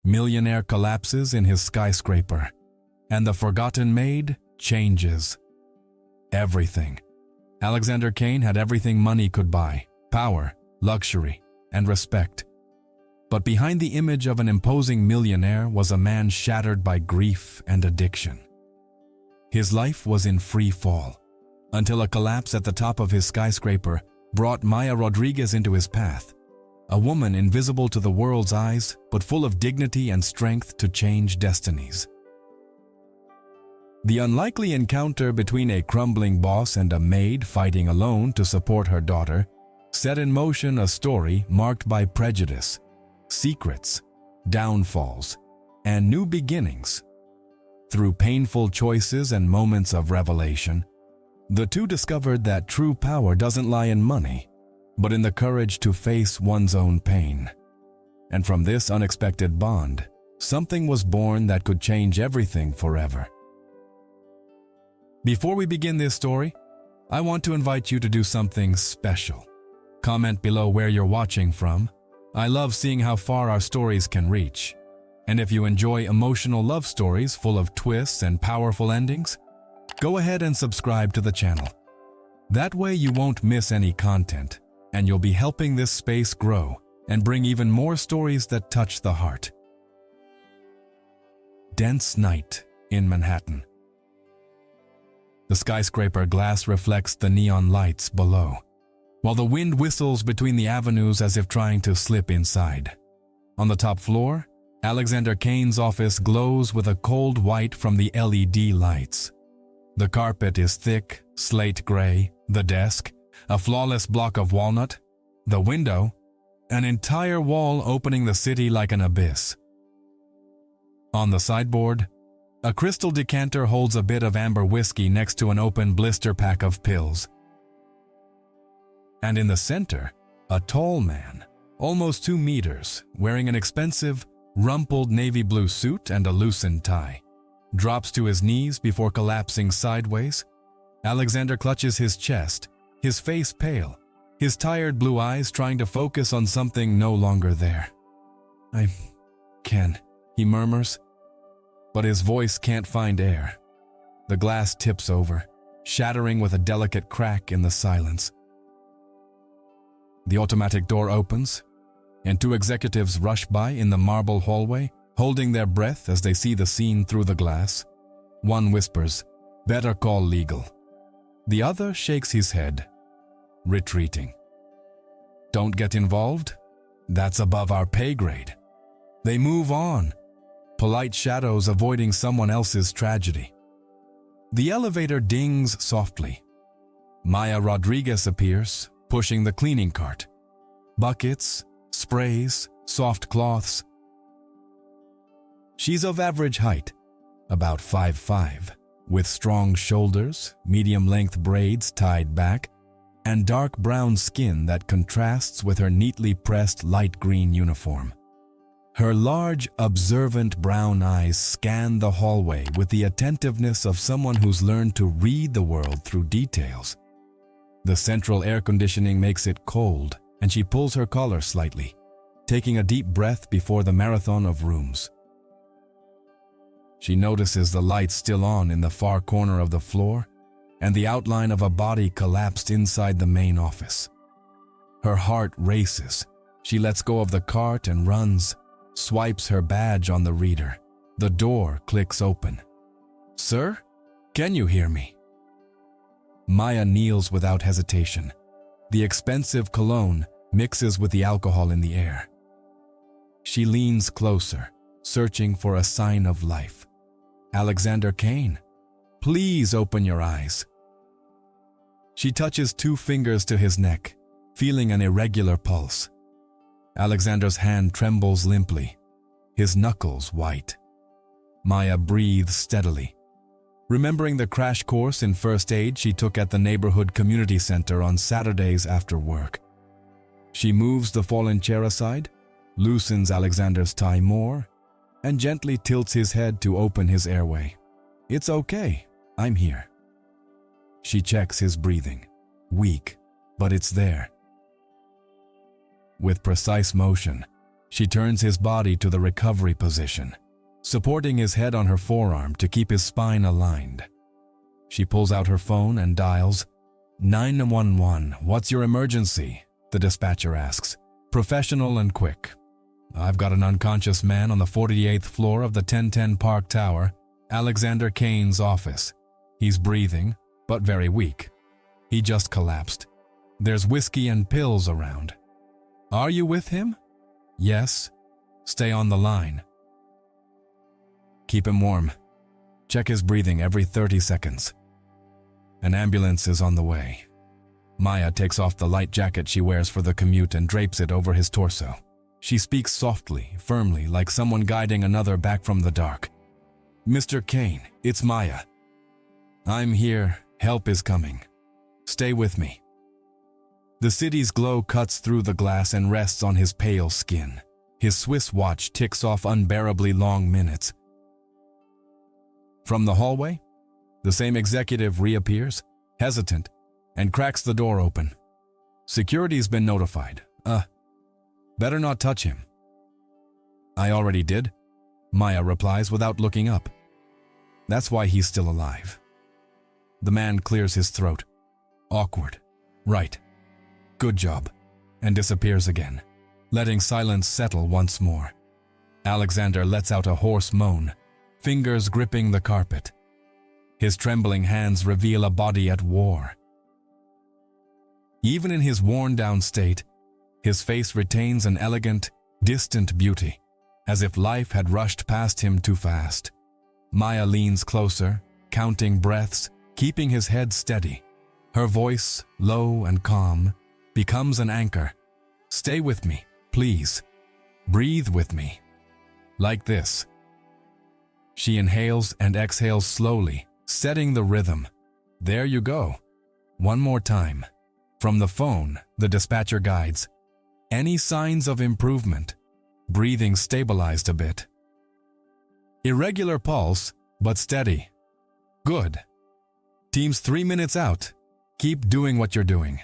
Millionaire collapses in his skyscraper, and the forgotten maid changes. Everything. Alexander Kane had everything money could buy: power, luxury, and respect. But behind the image of an imposing millionaire was a man shattered by grief and addiction. His life was in free fall, until a collapse at the top of his skyscraper brought Maya Rodriguez into his path, a woman invisible to the world's eyes, but full of dignity and strength to change destinies. The unlikely encounter between a crumbling boss and a maid fighting alone to support her daughter set in motion a story marked by prejudice, secrets, downfalls, and new beginnings. Through painful choices and moments of revelation, the two discovered that true power doesn't lie in money, but in the courage to face one's own pain. And from this unexpected bond, something was born that could change everything forever. Before we begin this story, I want to invite you to do something special. Comment below where you're watching from. I love seeing how far our stories can reach. And if you enjoy emotional love stories full of twists and powerful endings, go ahead and subscribe to the channel. That way you won't miss any content, and you'll be helping this space grow and bring even more stories that touch the heart. Dense night in Manhattan. The skyscraper glass reflects the neon lights below, while the wind whistles between the avenues as if trying to slip inside. On the top floor, Alexander Kane's office glows with a cold white from the LED lights. The carpet is thick, slate gray, the desk, a flawless block of walnut, the window, an entire wall opening the city like an abyss. On the sideboard, a crystal decanter holds a bit of amber whiskey next to an open blister pack of pills. And in the center, a tall man, almost 2 meters, wearing an expensive, rumpled navy blue suit and a loosened tie, drops to his knees before collapsing sideways. Alexander clutches his chest, his face pale, his tired blue eyes trying to focus on something no longer there. "I can," he murmurs, but his voice can't find air. The glass tips over, shattering with a delicate crack in the silence. The automatic door opens, and 2 executives rush by in the marble hallway, holding their breath as they see the scene through the glass. One whispers, "Better call legal." The other shakes his head, retreating. "Don't get involved. That's above our pay grade." They move on, polite shadows avoiding someone else's tragedy. The elevator dings softly. Maya Rodriguez appears, pushing the cleaning cart. Buckets, sprays, soft cloths. She's of average height, about 5'5", with strong shoulders, medium-length braids tied back, and dark brown skin that contrasts with her neatly pressed light green uniform. Her large, observant brown eyes scan the hallway with the attentiveness of someone who's learned to read the world through details. The central air conditioning makes it cold, and she pulls her collar slightly, taking a deep breath before the marathon of rooms. She notices the lights still on in the far corner of the floor, and the outline of a body collapsed inside the main office. Her heart races. She lets go of the cart and runs, swipes her badge on the reader. The door clicks open. "Sir, can you hear me?" Maya kneels without hesitation. The expensive cologne mixes with the alcohol in the air. She leans closer, searching for a sign of life. "Alexander Kane, please open your eyes." She touches 2 fingers to his neck, feeling an irregular pulse. Alexander's hand trembles limply, his knuckles white. Maya breathes steadily, remembering the crash course in first aid she took at the neighborhood community center on Saturdays after work. She moves the fallen chair aside, loosens Alexander's tie more, and gently tilts his head to open his airway. "It's okay, I'm here." She checks his breathing, weak, but it's there. With precise motion, She turns his body to the recovery position, supporting his head on her forearm to keep his spine aligned. She pulls out her phone and dials. 911, what's your emergency? The dispatcher asks, professional and quick. I've got an unconscious man on the 48th floor of the 1010 Park Tower, Alexander Kane's office. He's breathing, but very weak. He just collapsed. There's whiskey and pills around. Are you with him? Yes. Stay on the line. Keep him warm. Check his breathing every 30 seconds. An ambulance is on the way. Maya takes off the light jacket she wears for the commute and drapes it over his torso. She speaks softly, firmly, like someone guiding another back from the dark. Mr. Kane, it's Maya. I'm here. Help is coming. Stay with me. The city's glow cuts through the glass and rests on his pale skin. His Swiss watch ticks off unbearably long minutes. From the hallway, the same executive reappears, hesitant, and cracks the door open. Security's been notified. Better not touch him. I already did, Maya replies without looking up. That's why he's still alive. The man clears his throat. Awkward. Right. Good job. And disappears again, letting silence settle once more. Alexander lets out a hoarse moan, fingers gripping the carpet. His trembling hands reveal a body at war. Even in his worn-down state, his face retains an elegant, distant beauty, as if life had rushed past him too fast. Maya leans closer, counting breaths, keeping his head steady. Her voice, low and calm, becomes an anchor. Stay with me, please. Breathe with me. Like this. She inhales and exhales slowly, setting the rhythm. There you go. One more time. From the phone, the dispatcher guides. Any signs of improvement? Breathing stabilized a bit. Irregular pulse, but steady. Good. Team's 3 minutes out. Keep doing what you're doing.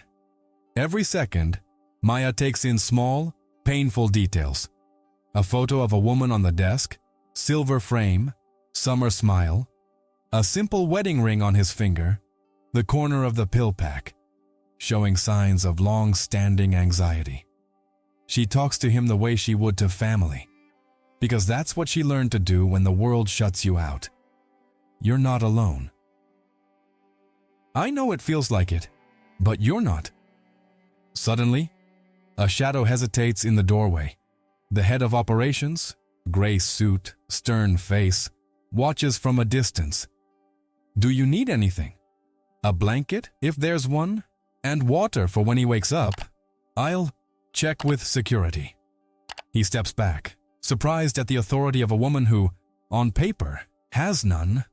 Every second, Maya takes in small, painful details. A photo of a woman on the desk, silver frame, summer smile, a simple wedding ring on his finger, the corner of the pill pack, showing signs of long-standing anxiety. She talks to him the way she would to family, because that's what she learned to do when the world shuts you out. You're not alone. I know it feels like it, but you're not. Suddenly, a shadow hesitates in the doorway. The head of operations, gray suit, stern face, watches from a distance. Do you need anything? A blanket, if there's one, and water for when he wakes up. I'll check with security. He steps back, surprised at the authority of a woman who, on paper, has none.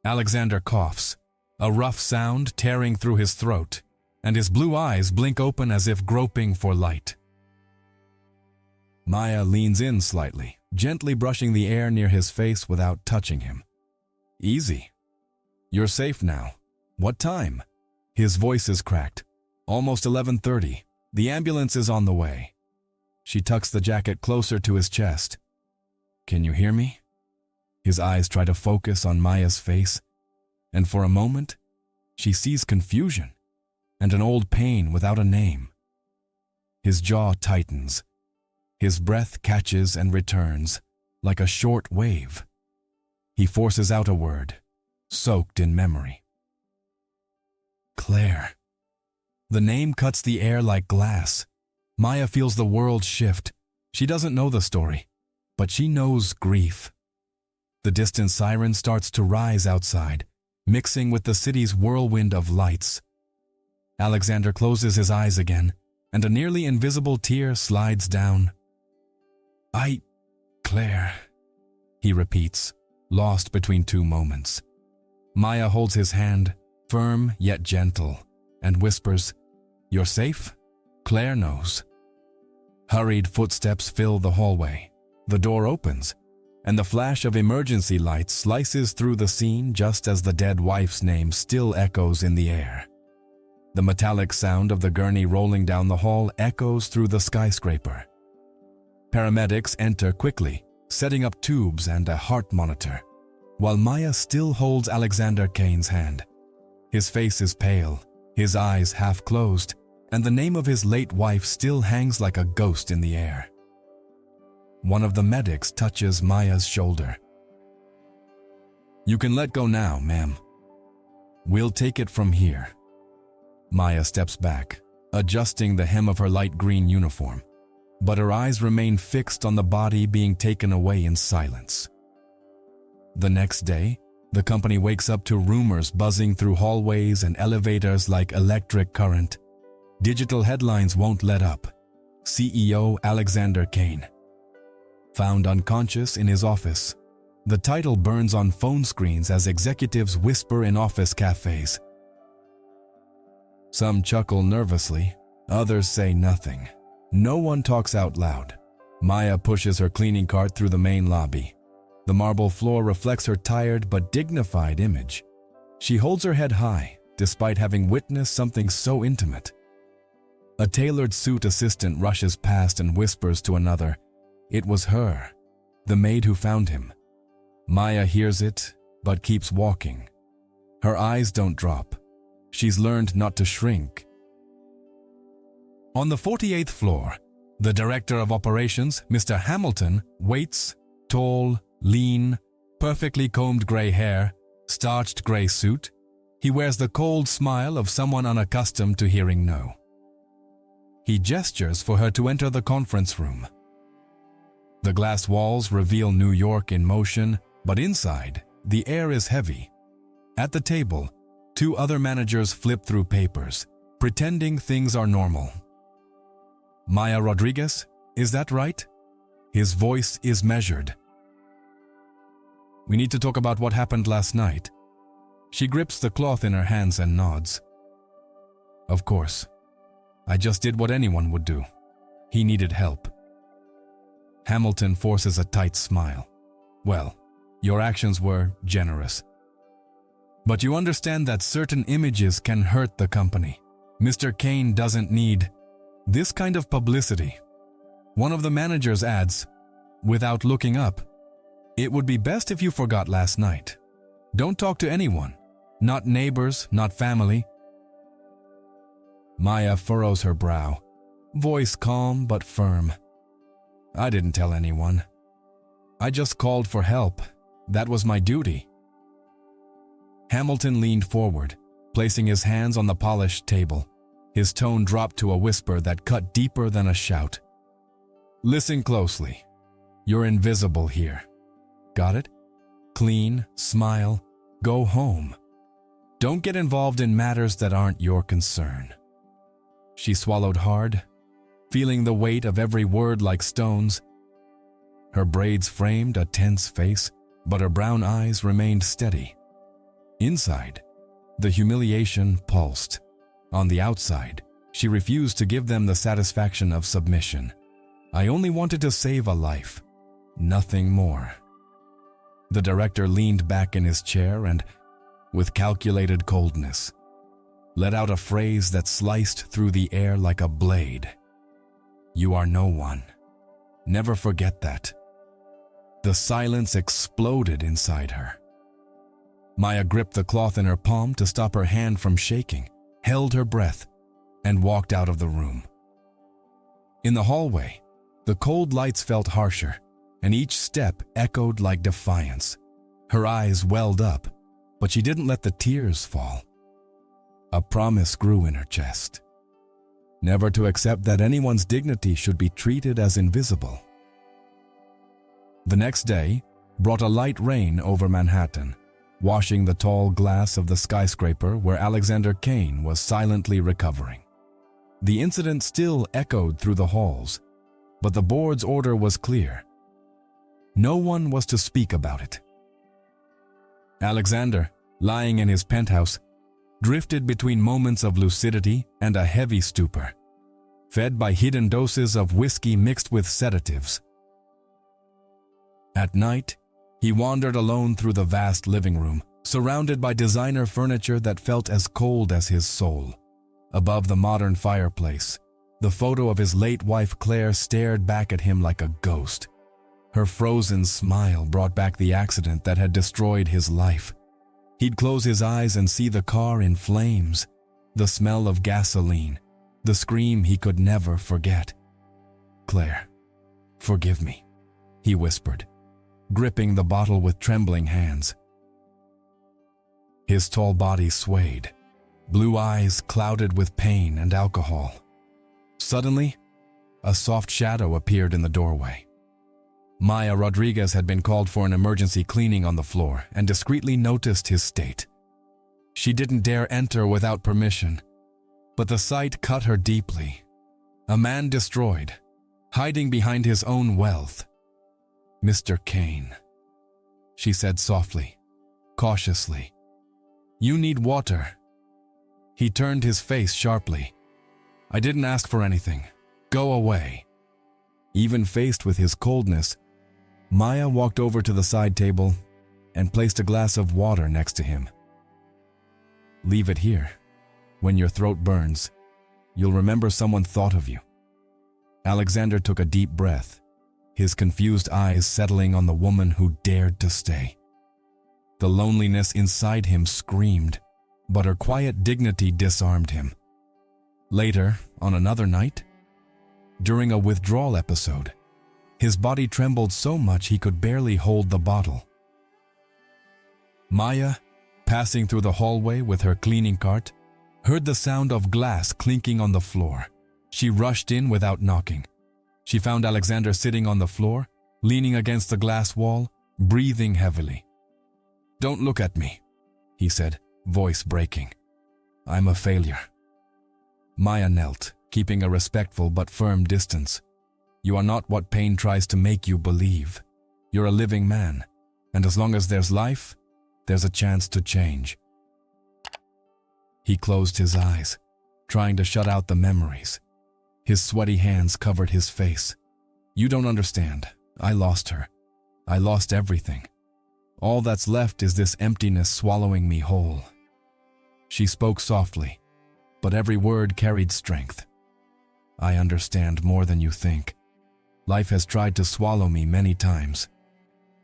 Alexander coughs, a rough sound tearing through his throat, and his blue eyes blink open as if groping for light. Maya leans in slightly, gently brushing the air near his face without touching him. Easy. You're safe now. What time? His voice is cracked. Almost 11:30. The ambulance is on the way. She tucks the jacket closer to his chest. Can you hear me? His eyes try to focus on Maya's face, and for a moment, she sees confusion and an old pain without a name. His jaw tightens. His breath catches and returns, like a short wave. He forces out a word, soaked in memory. Claire. The name cuts the air like glass. Maya feels the world shift. She doesn't know the story, but she knows grief. The distant siren starts to rise outside, mixing with the city's whirlwind of lights. Alexander closes his eyes again, and a nearly invisible tear slides down. Claire, he repeats, lost between two moments. Maya holds his hand, firm yet gentle, and whispers, You're safe? Claire knows. Hurried footsteps fill the hallway. The door opens, and the flash of emergency lights slices through the scene just as the dead wife's name still echoes in the air. The metallic sound of the gurney rolling down the hall echoes through the skyscraper. Paramedics enter quickly, setting up tubes and a heart monitor, while Maya still holds Alexander Kane's hand. His face is pale, his eyes half closed, and the name of his late wife still hangs like a ghost in the air. One of the medics touches Maya's shoulder. "You can let go now, ma'am. We'll take it from here." Maya steps back, adjusting the hem of her light green uniform, but her eyes remain fixed on the body being taken away in silence. The next day, the company wakes up to rumors buzzing through hallways and elevators like electric current. Digital headlines won't let up. CEO Alexander Kane found unconscious in his office. The title burns on phone screens as executives whisper in office cafes. Some chuckle nervously, others say nothing. No one talks out loud. Maya pushes her cleaning cart through the main lobby. The marble floor reflects her tired but dignified image. She holds her head high, despite having witnessed something so intimate. A tailored suit assistant rushes past and whispers to another. It was her, the maid who found him. Maya hears it, but keeps walking. Her eyes don't drop. She's learned not to shrink. On the 48th floor, the director of operations, Mr. Hamilton, waits, tall, lean, perfectly combed gray hair, starched gray suit. He wears the cold smile of someone unaccustomed to hearing no. He gestures for her to enter the conference room. The glass walls reveal New York in motion, but inside, the air is heavy. At the table, two other managers flip through papers, pretending things are normal. "Maya Rodriguez, is that right?" His voice is measured. "We need to talk about what happened last night." She grips the cloth in her hands and nods. "Of course. I just did what anyone would do. He needed help." Hamilton forces a tight smile. "Well, your actions were generous. But you understand that certain images can hurt the company. Mr. Kane doesn't need this kind of publicity." One of the managers adds, without looking up, "It would be best if you forgot last night. Don't talk to anyone, not neighbors, not family." Maya furrows her brow, voice calm but firm. "I didn't tell anyone. I just called for help. That was my duty." Hamilton leaned forward, placing his hands on the polished table. His tone dropped to a whisper that cut deeper than a shout. "Listen closely. You're invisible here. Got it? Clean, smile, go home. Don't get involved in matters that aren't your concern." She swallowed hard, feeling the weight of every word like stones. Her braids framed a tense face, but her brown eyes remained steady. Inside, the humiliation pulsed. On the outside, she refused to give them the satisfaction of submission. "I only wanted to save a life, nothing more." The director leaned back in his chair and, with calculated coldness, let out a phrase that sliced through the air like a blade. "You are no one. Never forget that." The silence exploded inside her. Maya gripped the cloth in her palm to stop her hand from shaking, held her breath, and walked out of the room. In the hallway, the cold lights felt harsher, and each step echoed like defiance. Her eyes welled up, but she didn't let the tears fall. A promise grew in her chest. Never to accept that anyone's dignity should be treated as invisible. The next day brought a light rain over Manhattan, washing the tall glass of the skyscraper where Alexander Kane was silently recovering. The incident still echoed through the halls, but the board's order was clear. No one was to speak about it. Alexander, lying in his penthouse, drifted between moments of lucidity and a heavy stupor, fed by hidden doses of whiskey mixed with sedatives. At night, he wandered alone through the vast living room, surrounded by designer furniture that felt as cold as his soul. Above the modern fireplace, The photo of his late wife Claire stared back at him like a ghost. Her frozen smile brought back the accident that had destroyed his life. He'd close his eyes and see the car in flames, the smell of gasoline, the scream he could never forget. "Claire, forgive me," he whispered, gripping the bottle with trembling hands. His tall body swayed, blue eyes clouded with pain and alcohol. Suddenly, a soft shadow appeared in the doorway. Maya Rodriguez had been called for an emergency cleaning on the floor and discreetly noticed his state. She didn't dare enter without permission, but the sight cut her deeply. A man destroyed, hiding behind his own wealth. "Mr. Kane," she said softly, cautiously. "You need water." He turned his face sharply. "I didn't ask for anything. Go away." Even faced with his coldness, Maya walked over to the side table and placed a glass of water next to him. "Leave it here. When your throat burns, you'll remember someone thought of you." Alexander took a deep breath, his confused eyes settling on the woman who dared to stay. The loneliness inside him screamed, but her quiet dignity disarmed him. Later, on another night, during a withdrawal episode, his body trembled so much he could barely hold the bottle. Maya, passing through the hallway with her cleaning cart, heard the sound of glass clinking on the floor. She rushed in without knocking. She found Alexander sitting on the floor, leaning against the glass wall, breathing heavily. "Don't look at me," he said, voice breaking. "I'm a failure." Maya knelt, keeping a respectful but firm distance. "You are not what pain tries to make you believe. You're a living man, and as long as there's life, there's a chance to change." He closed his eyes, trying to shut out the memories. His sweaty hands covered his face. "You don't understand. I lost her. I lost everything. All that's left is this emptiness swallowing me whole." She spoke softly, but every word carried strength. "I understand more than you think. Life has tried to swallow me many times,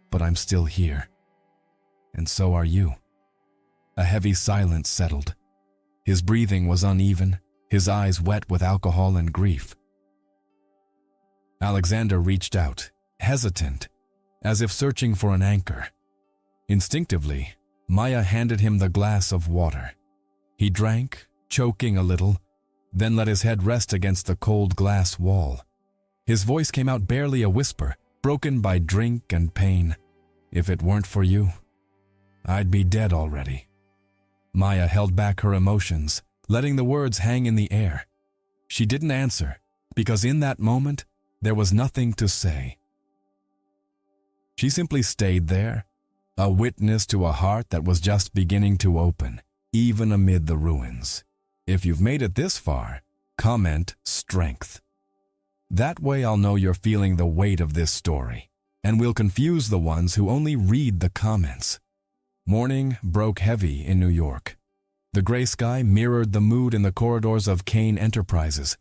but I'm still here. And so are you." A heavy silence settled. His breathing was uneven, his eyes wet with alcohol and grief. Alexander reached out, hesitant, as if searching for an anchor. Instinctively, Maya handed him the glass of water. He drank, choking a little, then let his head rest against the cold glass wall. His voice came out barely a whisper, broken by drink and pain. "If it weren't for you, I'd be dead already." Maya held back her emotions, letting the words hang in the air. She didn't answer, because in that moment, there was nothing to say. She simply stayed there, a witness to a heart that was just beginning to open, even amid the ruins. If you've made it this far, comment strength. That way I'll know you're feeling the weight of this story, and we'll confuse the ones who only read the comments. Morning broke heavy in New York. The gray sky mirrored the mood in the corridors of Kane Enterprises.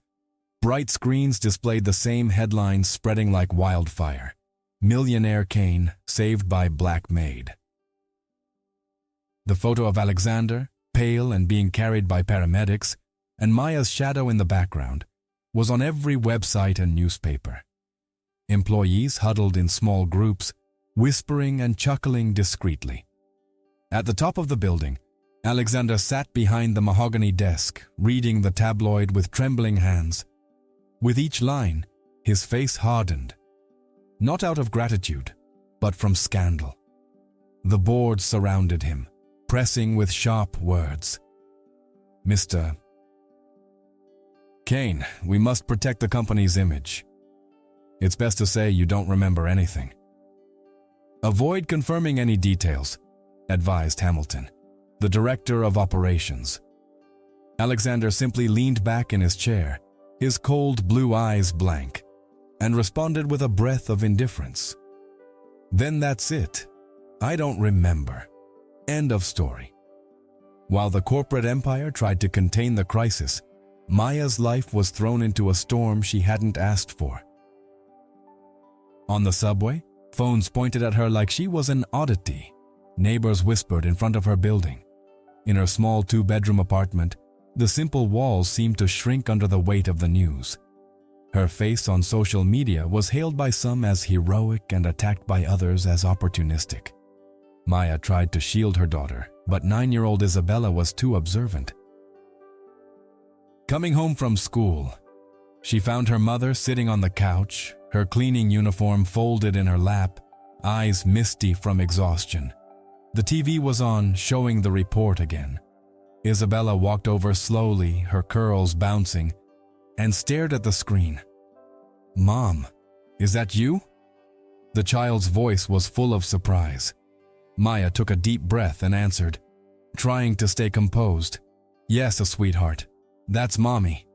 Bright screens displayed the same headlines spreading like wildfire. "Millionaire Kane saved by Black Maid." The photo of Alexander, pale and being carried by paramedics, and Maya's shadow in the background, was on every website and newspaper. Employees huddled in small groups, whispering and chuckling discreetly. At the top of the building, Alexander sat behind the mahogany desk, reading the tabloid with trembling hands. With each line, his face hardened, not out of gratitude, but from scandal. The board surrounded him, pressing with sharp words. "Mr. Kane, we must protect the company's image. It's best to say you don't remember anything." "Avoid confirming any details," advised Hamilton, the director of operations. Alexander simply leaned back in his chair, his cold blue eyes blank, and responded with a breath of indifference. "Then that's it. I don't remember. End of story." While the corporate empire tried to contain the crisis, Maya's life was thrown into a storm she hadn't asked for. On the subway, phones pointed at her like she was an oddity. Neighbors whispered in front of her building. In her small two-bedroom apartment, the simple walls seemed to shrink under the weight of the news. Her face on social media was hailed by some as heroic and attacked by others as opportunistic. Maya tried to shield her daughter, but 9-year-old Isabella was too observant. Coming home from school, she found her mother sitting on the couch, her cleaning uniform folded in her lap, eyes misty from exhaustion. The TV was on, showing the report again. Isabella walked over slowly, her curls bouncing, and stared at the screen. "Mom, is that you?" The child's voice was full of surprise. Maya took a deep breath and answered, trying to stay composed. "Yes, sweetheart. That's Mommy."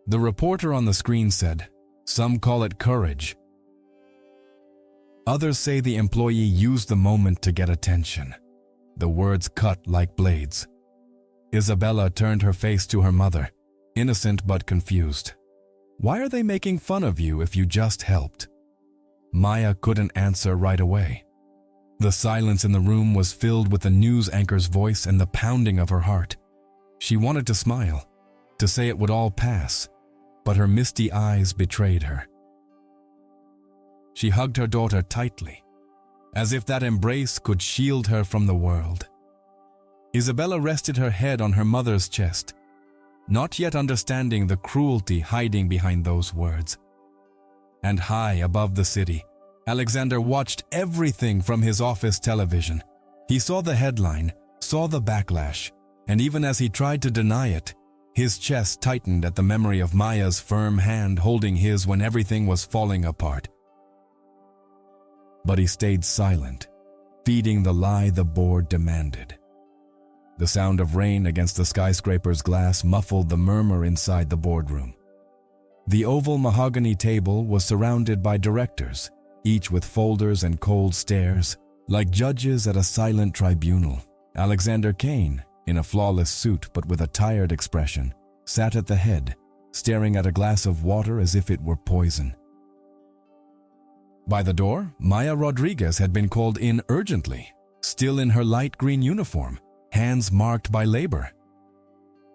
The reporter on the screen said, "Some call it courage. Others say the employee used the moment to get attention." The words cut like blades. Isabella turned her face to her mother, innocent but confused. "Why are they making fun of you if you just helped?" Maya couldn't answer right away. The silence in the room was filled with the news anchor's voice and the pounding of her heart. She wanted to smile, to say it would all pass, but her misty eyes betrayed her. She hugged her daughter tightly, as if that embrace could shield her from the world. Isabella rested her head on her mother's chest, not yet understanding the cruelty hiding behind those words. And high above the city, Alexander watched everything from his office television. He saw the headline, saw the backlash, and even as he tried to deny it, his chest tightened at the memory of Maya's firm hand holding his when everything was falling apart. But he stayed silent, feeding the lie the board demanded. The sound of rain against the skyscraper's glass muffled the murmur inside the boardroom. The oval mahogany table was surrounded by directors, each with folders and cold stares, like judges at a silent tribunal. Alexander Kane, in a flawless suit but with a tired expression, sat at the head, staring at a glass of water as if it were poison. By the door, Maya Rodriguez had been called in urgently, still in her light green uniform, hands marked by labor.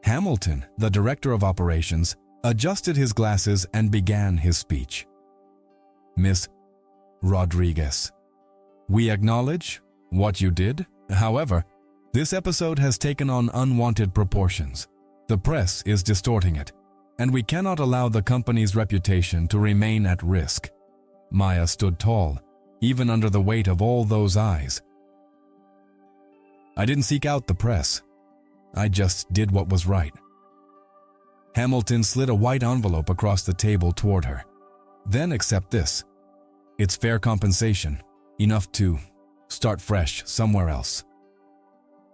Hamilton, the director of operations, adjusted his glasses and began his speech. "Miss Rodriguez, we acknowledge what you did. However, this episode has taken on unwanted proportions. The press is distorting it, and we cannot allow the company's reputation to remain at risk." Maya stood tall, even under the weight of all those eyes. "I didn't seek out the press. I just did what was right." Hamilton slid a white envelope across the table toward her. "Then accept this. It's fair compensation, enough to start fresh somewhere else."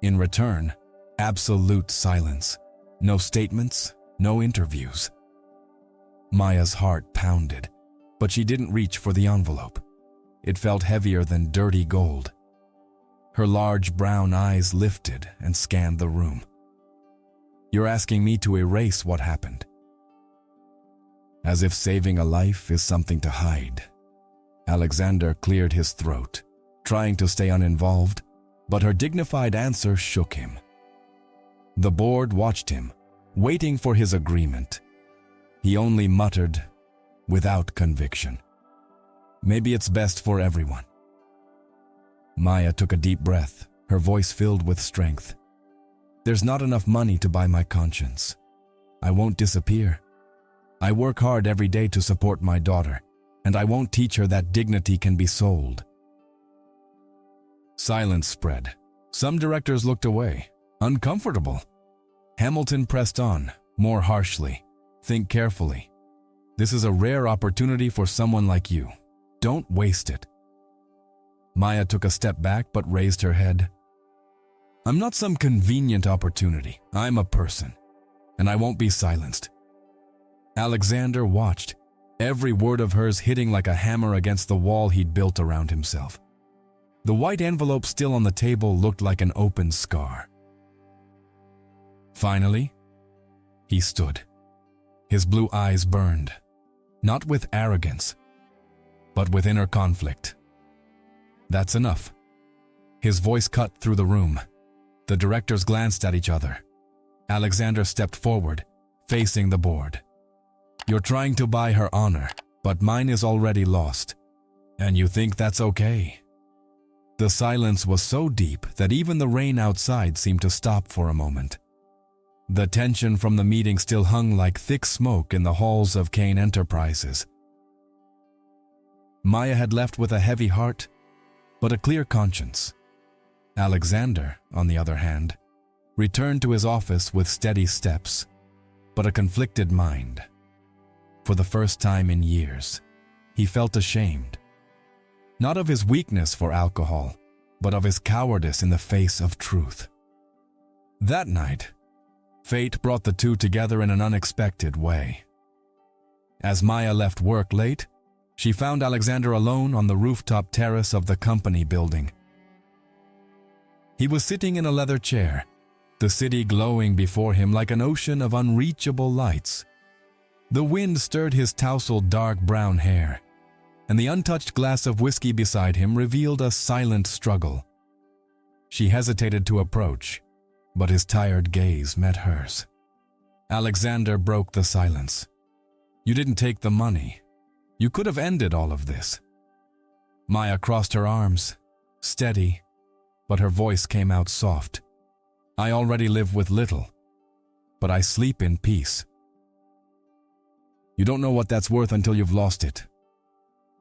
In return, absolute silence. No statements, no interviews. Maya's heart pounded, but she didn't reach for the envelope. It felt heavier than dirty gold. Her large brown eyes lifted and scanned the room. "You're asking me to erase what happened?" As if saving a life is something to hide. Alexander cleared his throat, trying to stay uninvolved, but her dignified answer shook him. The board watched him, waiting for his agreement. He only muttered, without conviction, "Maybe it's best for everyone." Maya took a deep breath, her voice filled with strength. "There's not enough money to buy my conscience. I won't disappear. I work hard every day to support my daughter, and I won't teach her that dignity can be sold." Silence spread. Some directors looked away, uncomfortable. Hamilton pressed on, more harshly. "Think carefully. This is a rare opportunity for someone like you. Don't waste it." Maya took a step back but raised her head. "I'm not some convenient opportunity. I'm a person, and I won't be silenced." Alexander watched, every word of hers hitting like a hammer against the wall he'd built around himself. The white envelope still on the table looked like an open scar. Finally, he stood. His blue eyes burned, not with arrogance, but with inner conflict. "That's enough." His voice cut through the room. The directors glanced at each other. Alexander stepped forward, facing the board. "You're trying to buy her honor, but mine is already lost. And you think that's okay?" The silence was so deep that even the rain outside seemed to stop for a moment. The tension from the meeting still hung like thick smoke in the halls of Kane Enterprises. Maya had left with a heavy heart, but a clear conscience. Alexander, on the other hand, returned to his office with steady steps, but a conflicted mind. For the first time in years, he felt ashamed. Not of his weakness for alcohol, but of his cowardice in the face of truth. That night, fate brought the two together in an unexpected way. As Maya left work late, she found Alexander alone on the rooftop terrace of the company building. He was sitting in a leather chair, the city glowing before him like an ocean of unreachable lights. The wind stirred his tousled dark brown hair, and the untouched glass of whiskey beside him revealed a silent struggle. She hesitated to approach, but his tired gaze met hers. Alexander broke the silence. "You didn't take the money. You could have ended all of this." Maya crossed her arms, steady, but her voice came out soft. "I already live with little, but I sleep in peace." "You don't know what that's worth until you've lost it."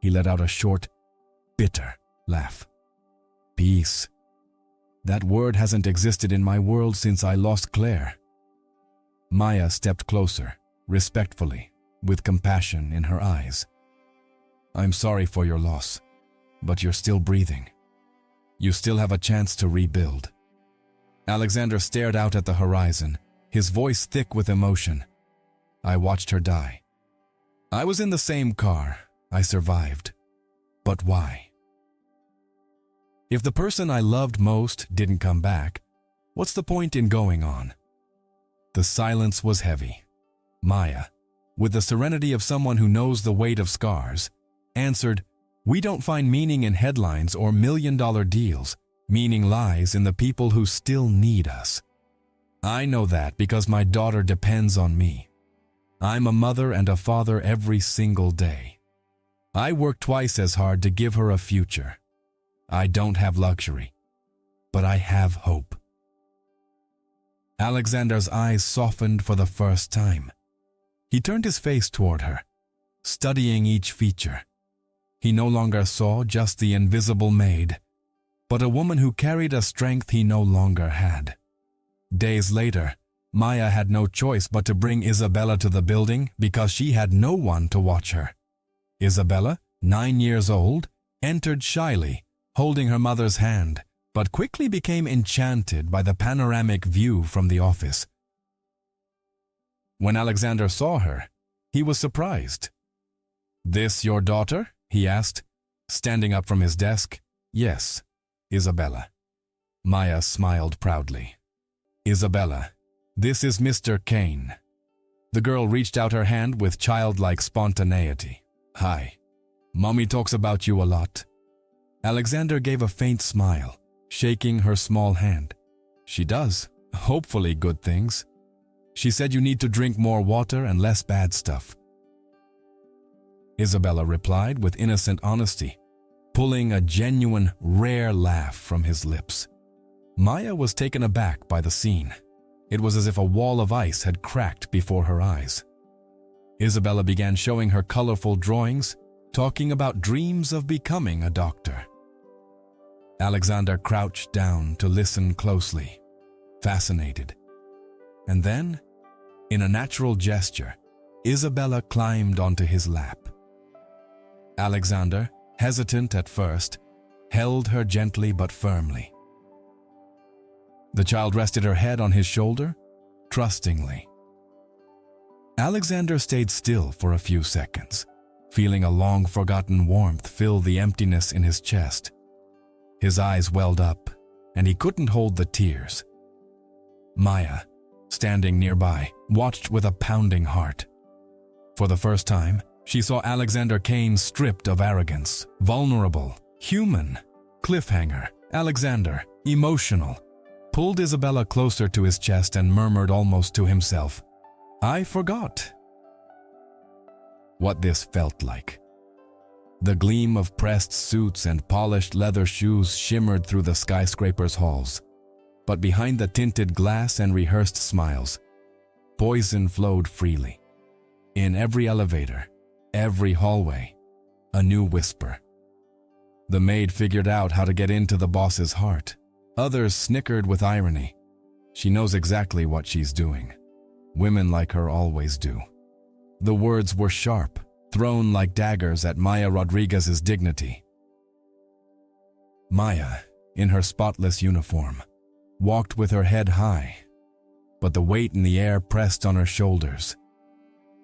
He let out a short, bitter laugh. "Peace. That word hasn't existed in my world since I lost Claire." Maya stepped closer, respectfully, with compassion in her eyes. "I'm sorry for your loss, but you're still breathing. You still have a chance to rebuild." Alexander stared out at the horizon, his voice thick with emotion. "I watched her die. I was in the same car. I survived. But why? If the person I loved most didn't come back, what's the point in going on?" The silence was heavy. Maya, with the serenity of someone who knows the weight of scars, answered, "We don't find meaning in headlines or million-dollar deals. Meaning lies in the people who still need us. I know that because my daughter depends on me. I'm a mother and a father every single day. I work twice as hard to give her a future. I don't have luxury, but I have hope." Alexander's eyes softened for the first time. He turned his face toward her, studying each feature. He no longer saw just the invisible maid, but a woman who carried a strength he no longer had. Days later, Maya had no choice but to bring Isabella to the building because she had no one to watch her. Isabella, 9 years old, entered shyly, holding her mother's hand, but quickly became enchanted by the panoramic view from the office. When Alexander saw her, he was surprised. "This your daughter?" he asked, standing up from his desk. "Yes, Isabella." Maya smiled proudly. "Isabella, this is Mr. Kane." The girl reached out her hand with childlike spontaneity. "Hi. Mommy talks about you a lot." Alexander gave a faint smile, shaking her small hand. "She does. Hopefully good things. She said you need to drink more water and less bad stuff." Isabella replied with innocent honesty, pulling a genuine, rare laugh from his lips. Maya was taken aback by the scene. It was as if a wall of ice had cracked before her eyes. Isabella began showing her colorful drawings, talking about dreams of becoming a doctor. Alexander crouched down to listen closely, fascinated. And then, in a natural gesture, Isabella climbed onto his lap. Alexander, hesitant at first, held her gently but firmly. The child rested her head on his shoulder, trustingly. Alexander stayed still for a few seconds, feeling a long-forgotten warmth fill the emptiness in his chest. His eyes welled up, and he couldn't hold the tears. Maya, standing nearby, watched with a pounding heart. For the first time, she saw Alexander Kane stripped of arrogance, vulnerable, human. Cliffhanger, Alexander, emotional, pulled Isabella closer to his chest and murmured almost to himself, "I forgot." What this felt like. The gleam of pressed suits and polished leather shoes shimmered through the skyscraper's halls, but behind the tinted glass and rehearsed smiles, poison flowed freely. In every elevator, every hallway, a new whisper. The maid figured out how to get into the boss's heart. Others snickered with irony. She knows exactly what she's doing. Women like her always do. The words were sharp, thrown like daggers at Maya Rodriguez's dignity. Maya, in her spotless uniform, walked with her head high, but the weight in the air pressed on her shoulders.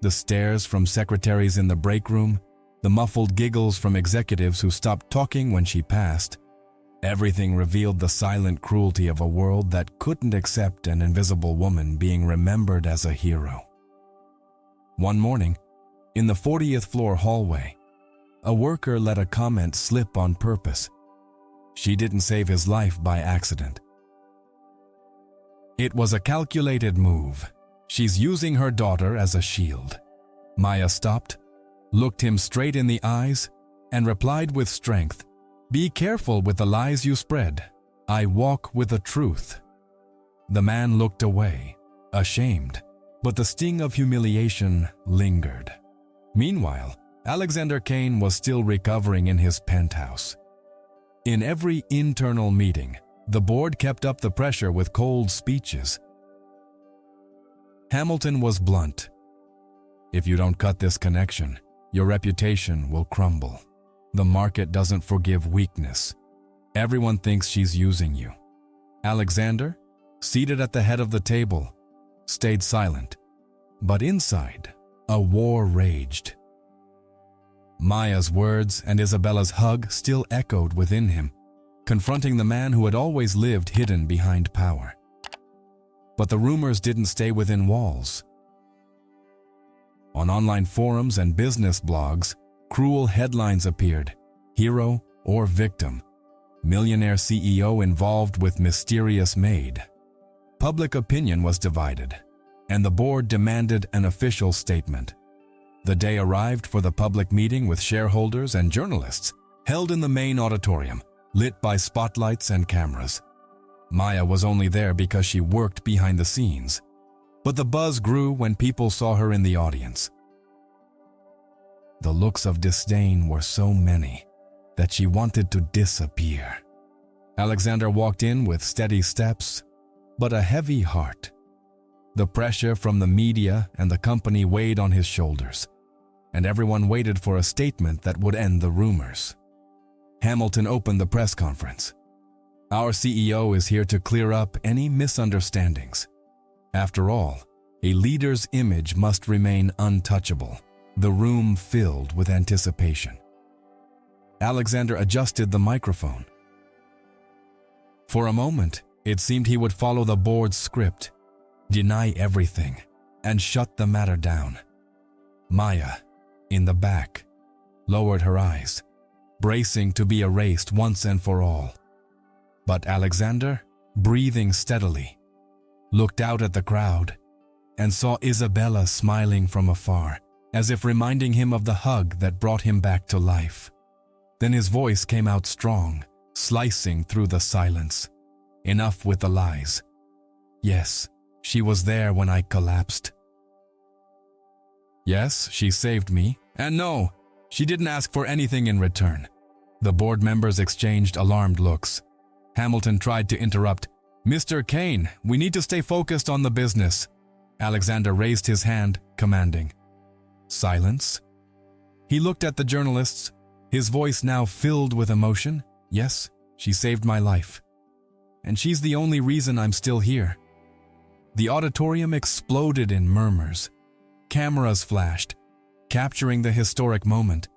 The stares from secretaries in the break room, the muffled giggles from executives who stopped talking when she passed, everything revealed the silent cruelty of a world that couldn't accept an invisible woman being remembered as a hero. One morning, in the 40th floor hallway, a worker let a comment slip on purpose. She didn't save his life by accident. It was a calculated move. She's using her daughter as a shield. Maya stopped, looked him straight in the eyes, and replied with strength, "Be careful with the lies you spread. I walk with the truth." The man looked away, ashamed, but the sting of humiliation lingered. Meanwhile, Alexander Kane was still recovering in his penthouse. In every internal meeting, the board kept up the pressure with cold speeches. Hamilton was blunt. "If you don't cut this connection, your reputation will crumble. The market doesn't forgive weakness. Everyone thinks she's using you." Alexander, seated at the head of the table, stayed silent, but inside, a war raged. Maya's words and Isabella's hug still echoed within him, confronting the man who had always lived hidden behind power. But the rumors didn't stay within walls. On online forums and business blogs, cruel headlines appeared: hero or victim, millionaire CEO involved with mysterious maid. Public opinion was divided, and the board demanded an official statement. The day arrived for the public meeting with shareholders and journalists, held in the main auditorium, lit by spotlights and cameras. Maya was only there because she worked behind the scenes, but the buzz grew when people saw her in the audience. The looks of disdain were so many that she wanted to disappear. Alexander walked in with steady steps, but a heavy heart. The pressure from the media and the company weighed on his shoulders, and everyone waited for a statement that would end the rumors. Hamilton opened the press conference. "Our CEO is here to clear up any misunderstandings. After all, a leader's image must remain untouchable." The room filled with anticipation. Alexander adjusted the microphone. For a moment, it seemed he would follow the board's script, deny everything, and shut the matter down. Maya, in the back, lowered her eyes, bracing to be erased once and for all. But Alexander, breathing steadily, looked out at the crowd and saw Isabella smiling from afar, as if reminding him of the hug that brought him back to life. Then his voice came out strong, slicing through the silence. "Enough with the lies. Yes, she was there when I collapsed. Yes, she saved me. And no, she didn't ask for anything in return." The board members exchanged alarmed looks. Hamilton tried to interrupt. "Mr. Kane, we need to stay focused on the business." Alexander raised his hand, commanding. Silence. He looked at the journalists, his voice now filled with emotion. "Yes, she saved my life. And she's the only reason I'm still here." The auditorium exploded in murmurs. Cameras flashed, capturing the historic moment.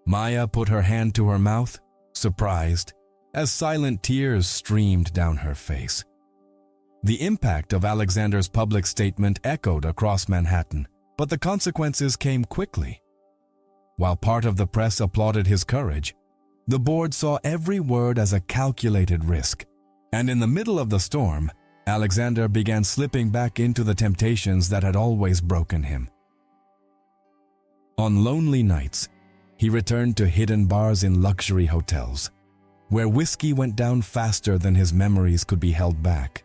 Maya put her hand to her mouth, surprised, as silent tears streamed down her face. The impact of Alexander's public statement echoed across Manhattan, but the consequences came quickly. While part of the press applauded his courage, the board saw every word as a calculated risk, and in the middle of the storm, Alexander began slipping back into the temptations that had always broken him. On lonely nights, he returned to hidden bars in luxury hotels, where whiskey went down faster than his memories could be held back.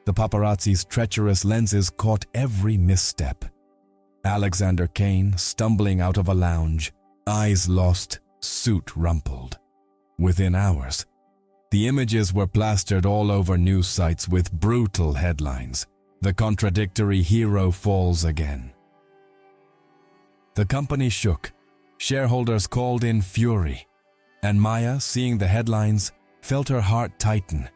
The paparazzi's treacherous lenses caught every misstep. Alexander Kane stumbling out of a lounge, eyes lost, suit rumpled. Within hours, the images were plastered all over news sites with brutal headlines. The contradictory hero falls again. The company shook. Shareholders called in fury. And Maya, seeing the headlines, felt her heart tighten.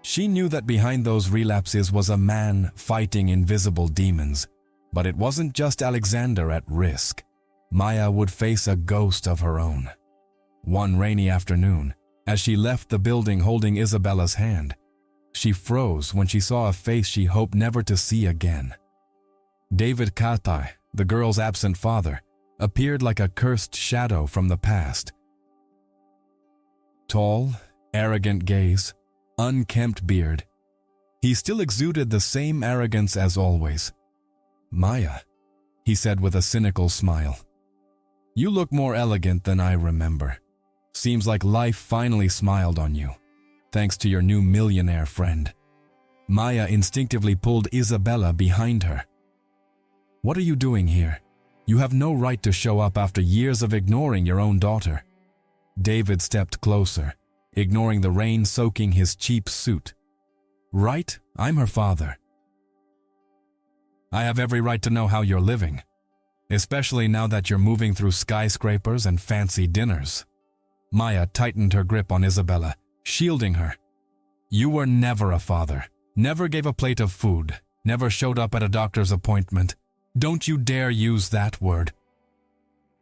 She knew that behind those relapses was a man fighting invisible demons. But it wasn't just Alexander at risk. Maya would face a ghost of her own. One rainy afternoon, as she left the building holding Isabella's hand, she froze when she saw a face she hoped never to see again. David Katai, the girl's absent father, appeared like a cursed shadow from the past. Tall, arrogant gaze, unkempt beard. He still exuded the same arrogance as always. "Maya," he said with a cynical smile, "you look more elegant than I remember. Seems like life finally smiled on you, thanks to your new millionaire friend." Maya instinctively pulled Isabella behind her. "What are you doing here? You have no right to show up after years of ignoring your own daughter." David stepped closer, ignoring the rain soaking his cheap suit. "Right? I'm her father. I have every right to know how you're living, especially now that you're moving through skyscrapers and fancy dinners." Maya tightened her grip on Isabella, shielding her. "You were never a father, never gave a plate of food, never showed up at a doctor's appointment. Don't you dare use that word."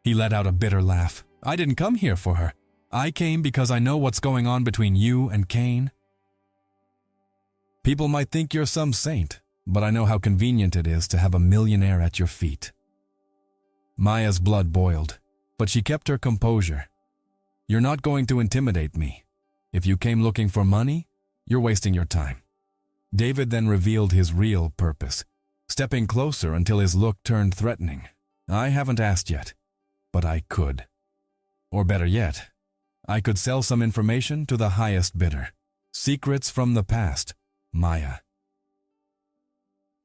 He let out a bitter laugh. "I didn't come here for her. I came because I know what's going on between you and Kane. People might think you're some saint, but I know how convenient it is to have a millionaire at your feet." Maya's blood boiled, but she kept her composure. "You're not going to intimidate me. If you came looking for money, you're wasting your time." David then revealed his real purpose, stepping closer until his look turned threatening. "I haven't asked yet, but I could. Or better yet, I could sell some information to the highest bidder. Secrets from the past, Maya.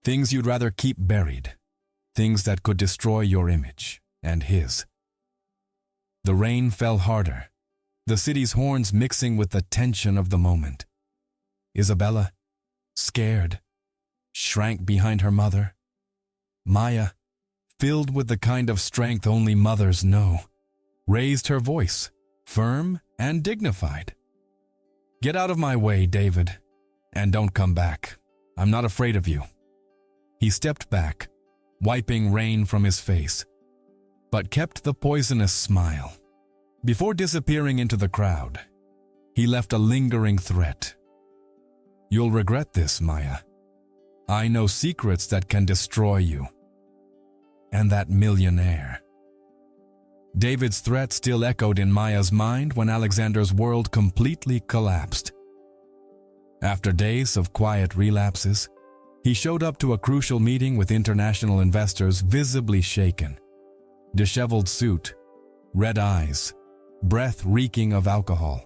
Things you'd rather keep buried. Things that could destroy your image and his." The rain fell harder, the city's horns mixing with the tension of the moment. Isabella, scared, shrank behind her mother. Maya, filled with the kind of strength only mothers know, raised her voice, firm and dignified. "Get out of my way, David, and don't come back. I'm not afraid of you." He stepped back, wiping rain from his face, but kept the poisonous smile. Before disappearing into the crowd, he left a lingering threat. "You'll regret this, Maya. I know secrets that can destroy you. And that millionaire." David's threat still echoed in Maya's mind when Alexander's world completely collapsed. After days of quiet relapses, he showed up to a crucial meeting with international investors visibly shaken. Disheveled suit, red eyes, breath reeking of alcohol.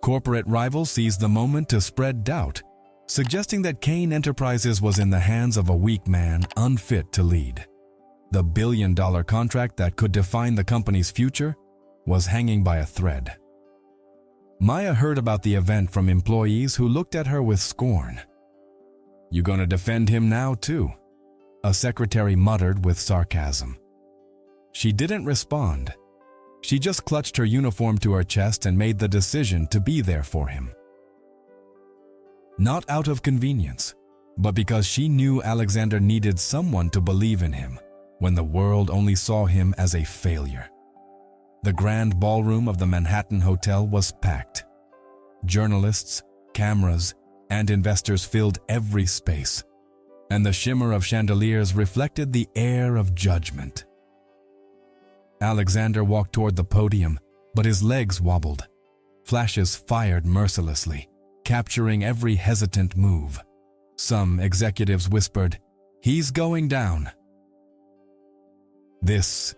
Corporate rivals seized the moment to spread doubt, suggesting that Kane Enterprises was in the hands of a weak man unfit to lead. The billion-dollar contract that could define the company's future was hanging by a thread. Maya heard about the event from employees who looked at her with scorn. "You gonna defend him now, too?" a secretary muttered with sarcasm. She didn't respond. She just clutched her uniform to her chest and made the decision to be there for him. Not out of convenience, but because she knew Alexander needed someone to believe in him when the world only saw him as a failure. The grand ballroom of the Manhattan Hotel was packed. Journalists, cameras, and investors filled every space. and the shimmer of chandeliers reflected the air of judgment. Alexander walked toward the podium, but his legs wobbled. Flashes fired mercilessly, capturing every hesitant move. Some executives whispered, "He's going down." This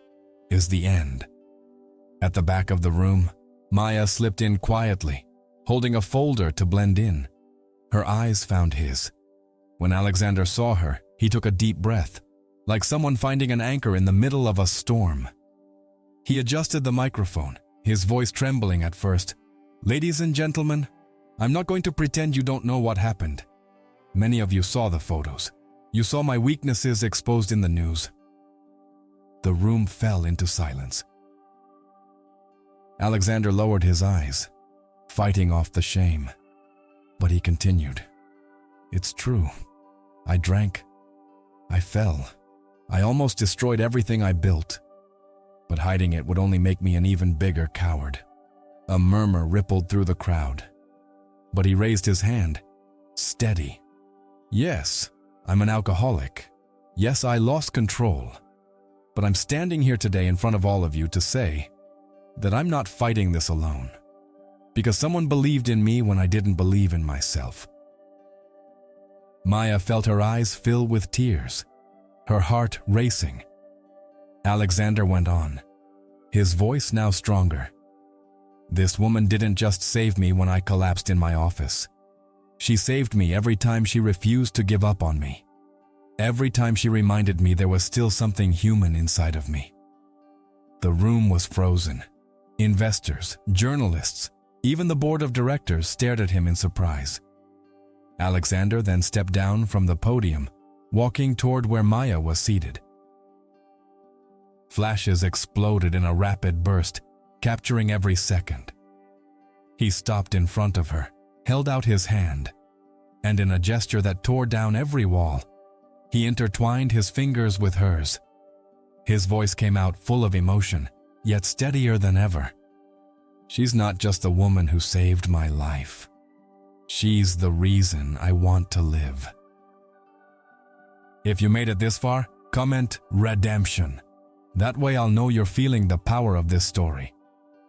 is the end. At the back of the room, Maya slipped in quietly, holding a folder to blend in. Her eyes found his. When Alexander saw her, he took a deep breath, like someone finding an anchor in the middle of a storm. He adjusted the microphone, his voice trembling at first. "Ladies and gentlemen, I'm not going to pretend you don't know what happened. Many of you saw the photos. You saw my weaknesses exposed in the news." The room fell into silence. Alexander lowered his eyes, fighting off the shame. But he continued, "It's true. I drank. I fell. I almost destroyed everything I built. But hiding it would only make me an even bigger coward." A murmur rippled through the crowd. But he raised his hand, steady. "Yes, I'm an alcoholic. Yes, I lost control. But I'm standing here today in front of all of you to say that I'm not fighting this alone, because someone believed in me when I didn't believe in myself." Maya felt her eyes fill with tears, her heart racing. Alexander went on, his voice now stronger. "This woman didn't just save me when I collapsed in my office. She saved me every time she refused to give up on me. Every time she reminded me there was still something human inside of me." The room was frozen. Investors, journalists, even the board of directors stared at him in surprise. Alexander then stepped down from the podium, walking toward where Maya was seated. Flashes exploded in a rapid burst, capturing every second. He stopped in front of her, held out his hand, and in a gesture that tore down every wall, he intertwined his fingers with hers. His voice came out full of emotion, yet steadier than ever. "She's not just the woman who saved my life. She's the reason I want to live." If you made it this far, comment redemption. That way I'll know you're feeling the power of this story,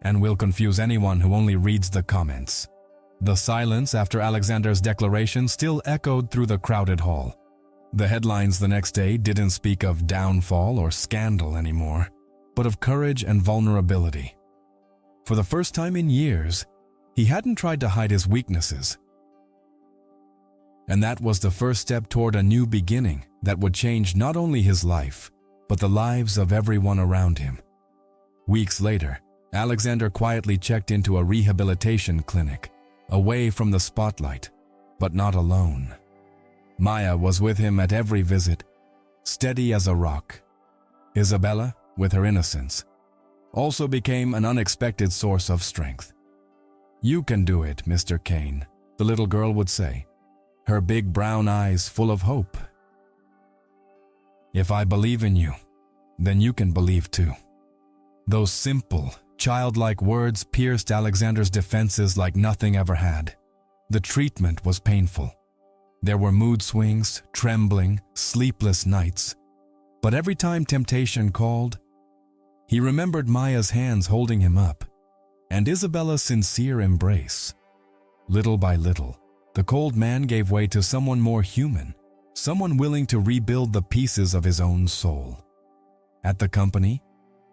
and will confuse anyone who only reads the comments. The silence after Alexander's declaration still echoed through the crowded hall. The headlines the next day didn't speak of downfall or scandal anymore, but of courage and vulnerability. For the first time in years, he hadn't tried to hide his weaknesses. And that was the first step toward a new beginning that would change not only his life, but the lives of everyone around him. Weeks later, Alexander quietly checked into a rehabilitation clinic, away from the spotlight, but not alone. Maya was with him at every visit, steady as a rock. Isabella, with her innocence, also became an unexpected source of strength. "You can do it, Mr. Kane," the little girl would say, her big brown eyes full of hope. "If I believe in you, then you can believe too." Those simple, childlike words pierced Alexander's defenses like nothing ever had. The treatment was painful. There were mood swings, trembling, sleepless nights. But every time temptation called, he remembered Maya's hands holding him up, and Isabella's sincere embrace. Little by little, the cold man gave way to someone more human, someone willing to rebuild the pieces of his own soul. At the company,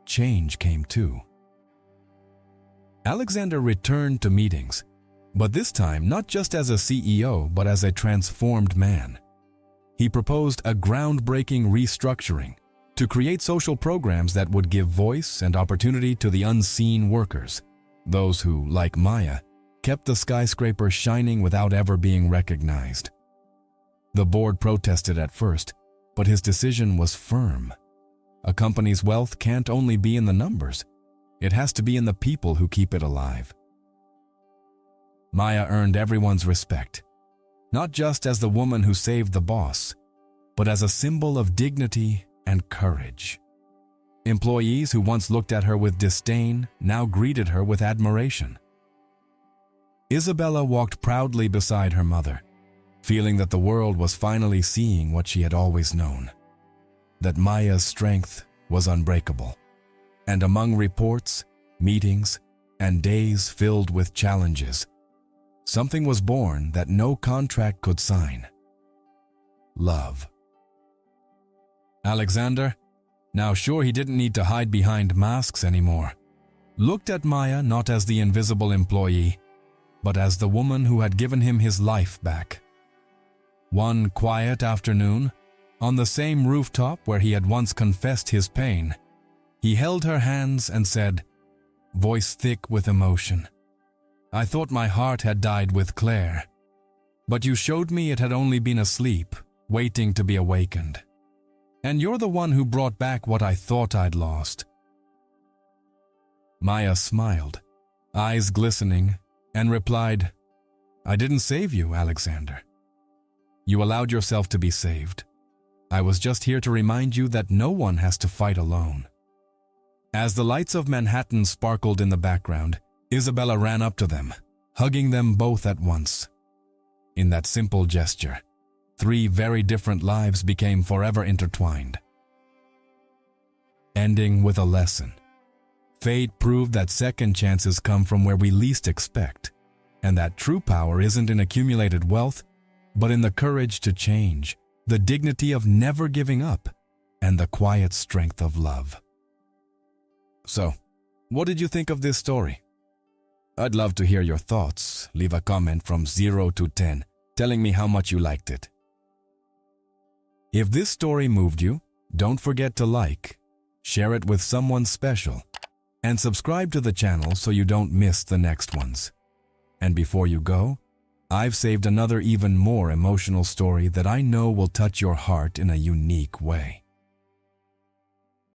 change came too. Alexander returned to meetings, but this time not just as a CEO, but as a transformed man. He proposed a groundbreaking restructuring to create social programs that would give voice and opportunity to the unseen workers, those who, like Maya, kept the skyscraper shining without ever being recognized. The board protested at first, but his decision was firm. A company's wealth can't only be in the numbers. It has to be in the people who keep it alive. Maya earned everyone's respect, not just as the woman who saved the boss, but as a symbol of dignity and courage. Employees who once looked at her with disdain now greeted her with admiration. Isabella walked proudly beside her mother, feeling that the world was finally seeing what she had always known, that Maya's strength was unbreakable. And among reports, meetings, and days filled with challenges, something was born that no contract could sign: love. Alexander, now sure he didn't need to hide behind masks anymore, looked at Maya not as the invisible employee, but as the woman who had given him his life back. One quiet afternoon, on the same rooftop where he had once confessed his pain, he held her hands and said, voice thick with emotion, "I thought my heart had died with Claire, but you showed me it had only been asleep, waiting to be awakened. And you're the one who brought back what I thought I'd lost." Maya smiled, eyes glistening, and replied, "I didn't save you, Alexander. You allowed yourself to be saved. I was just here to remind you that no one has to fight alone." As the lights of Manhattan sparkled in the background, Isabella ran up to them, hugging them both at once. In that simple gesture, 3 very different lives became forever intertwined. Ending with a lesson. Fate proved that second chances come from where we least expect, and that true power isn't in accumulated wealth, but in the courage to change, the dignity of never giving up, and the quiet strength of love. So, what did you think of this story? I'd love to hear your thoughts. Leave a comment from 0 to 10, telling me how much you liked it. If this story moved you, don't forget to like, share it with someone special, and subscribe to the channel so you don't miss the next ones. And before you go, I've saved another even more emotional story that I know will touch your heart in a unique way.